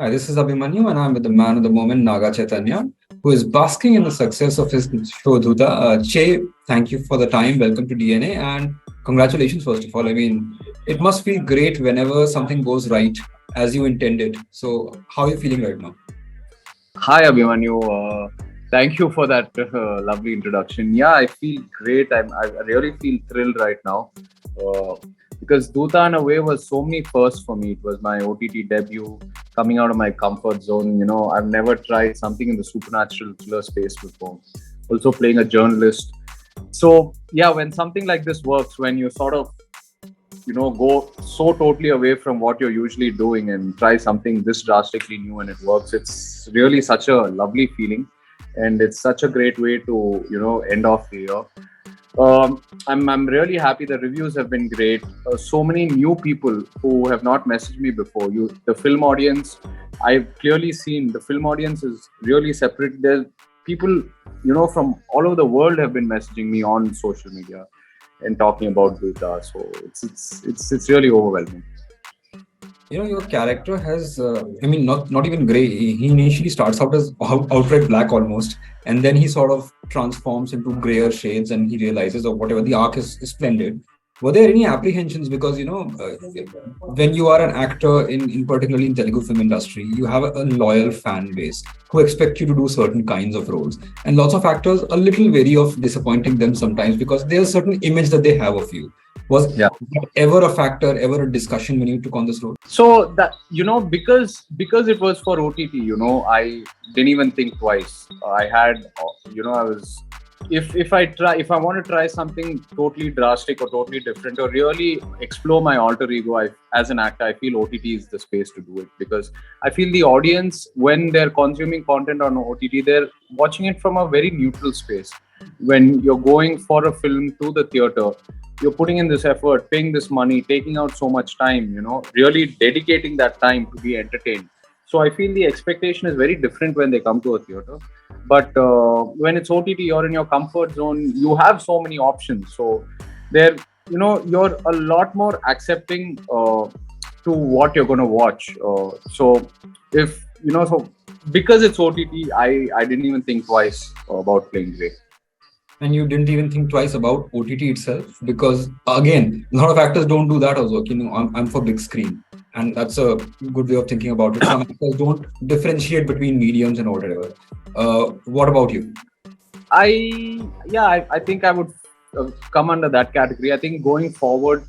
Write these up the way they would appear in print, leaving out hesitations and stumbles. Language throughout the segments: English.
Hi, this is Abhimanyu, and I'm with the man of the moment, Naga Chaitanya, who is basking in the success of his show Dhootha. Che, thank you for the time. Welcome to DNA, and congratulations, first of all. I mean, it must feel great whenever something goes right as you intended. So, how are you feeling right now? Hi, Abhimanyu. Thank you for that lovely introduction. Yeah, I feel great. I really feel thrilled right now uh, because Dhootha, in a way, was so many firsts for me. It was my OTT debut, coming out of my comfort zone. I've never tried something in the supernatural thriller space before. Also, playing a journalist. So, yeah, when something like this works, when you sort of go so totally away from what you're usually doing and try something this drastically new and it works, it's really such a lovely feeling, and it's such a great way to end off the year. I'm really happy. The reviews have been great. So many new people who have not messaged me before. The film audience, I've clearly seen the film audience is really separate. There's people from all over the world have been messaging me on social media and talking about Dhootha. So it's really overwhelming. Your character has, I mean, not even gray. He initially starts out as outright black almost, and then he sort of transforms into grayer shades, and he realizes, or whatever, the arc is splendid. Were there any apprehensions? Because when you are an actor in particularly in Telugu film industry, you have a loyal fan base who expect you to do certain kinds of roles, and lots of actors are a little wary of disappointing them sometimes because there's a certain image that they have of you. Was Yeah. that ever a factor, ever a discussion when you took on this role? So that because it was for OTT, I didn't even think twice. I had, I was if I want to try something totally drastic or totally different or really explore my alter ego, as an actor, I feel OTT is the space to do it, because I feel the audience, when they're consuming content on OTT, they're watching it from a very neutral space. When you're going for a film to the theater, you're putting in this effort, paying this money, taking out so much time, really dedicating that time to be entertained. So I feel the expectation is very different when they come to a theater. But when it's OTT, you're in your comfort zone. You have so many options. So there, you're a lot more accepting to what you're going to watch. So if so because it's OTT, I didn't even think twice about playing Grey. And you didn't even think twice about OTT itself, because again, a lot of actors don't do that also. I'm for big screen, and that's a good way of thinking about it. Some actors don't differentiate between mediums and whatever. What about you? I think I would come under that category. I think going forward,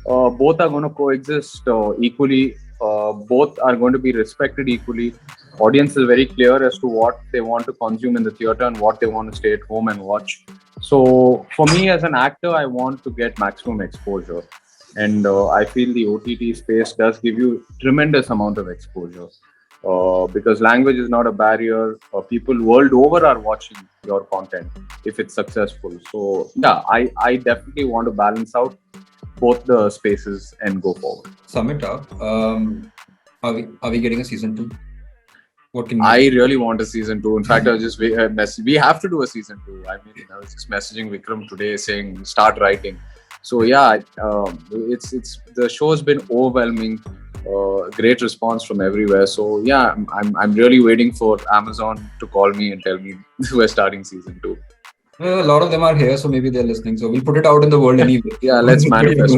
both are going to coexist equally. Both are going to be respected equally. Audience is very clear as to what they want to consume in the theater and what they want to stay at home and watch. So for me as an actor, I want to get maximum exposure, and I feel the OTT space does give you tremendous amount of exposure. Because language is not a barrier. People world over are watching your content if it's successful. So yeah, I definitely want to balance out both the spaces and go forward. Sum it up. Are we getting a season two? What can I really want a season two. In fact, I was just we have to do a season two. I mean, I was just messaging Vikram today saying start writing. So yeah, it's the show's been overwhelming. Great response from everywhere. So yeah, I'm really waiting for Amazon to call me and tell me we're starting season two. A lot of them are here, so maybe they're listening. So we'll put it out in the world anyway. Yeah, let's manifest.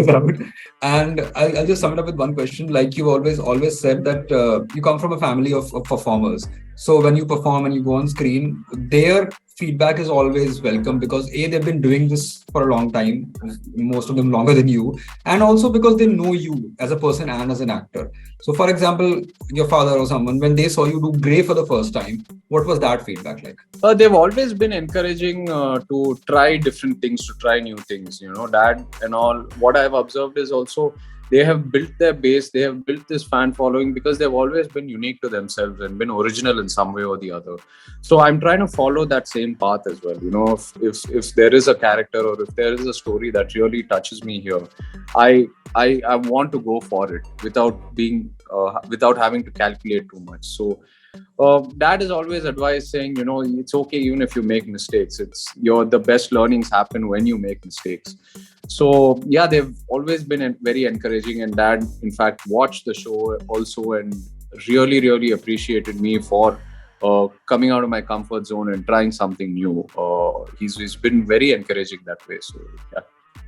And I'll just sum it up with one question. Like you always said that you come from a family of performers. So when you perform and you go on screen, their feedback is always welcome, because they've been doing this for a long time, most of them longer than you, and also because they know you as a person and as an actor. So for example, your father or someone, when they saw you do Grey for the first time, what was that feedback like? They've always been encouraging to try different things, to try new things. Dad and all. What I've observed is also they have built their base. They have built this fan following because they've always been unique to themselves and been original in some way or the other. So I'm trying to follow that same path as well. If there is a character or if there is a story that really touches me here, I want to go for it without having to calculate too much. So dad is always advised saying, it's okay even if you make mistakes. The best learnings happen when you make mistakes. So yeah, they've always been very encouraging, and dad in fact watched the show also, and really, really appreciated me for coming out of my comfort zone and trying something new. He's been very encouraging that way. So yeah.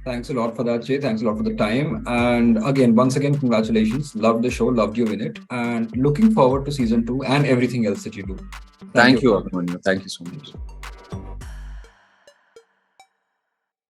Thanks a lot for that, Jay. Thanks a lot for the time. And again, once again, congratulations. Loved the show, loved you in it. And looking forward to season 2 and everything else that you do. Thank you, Abhimanyu. Thank you so much.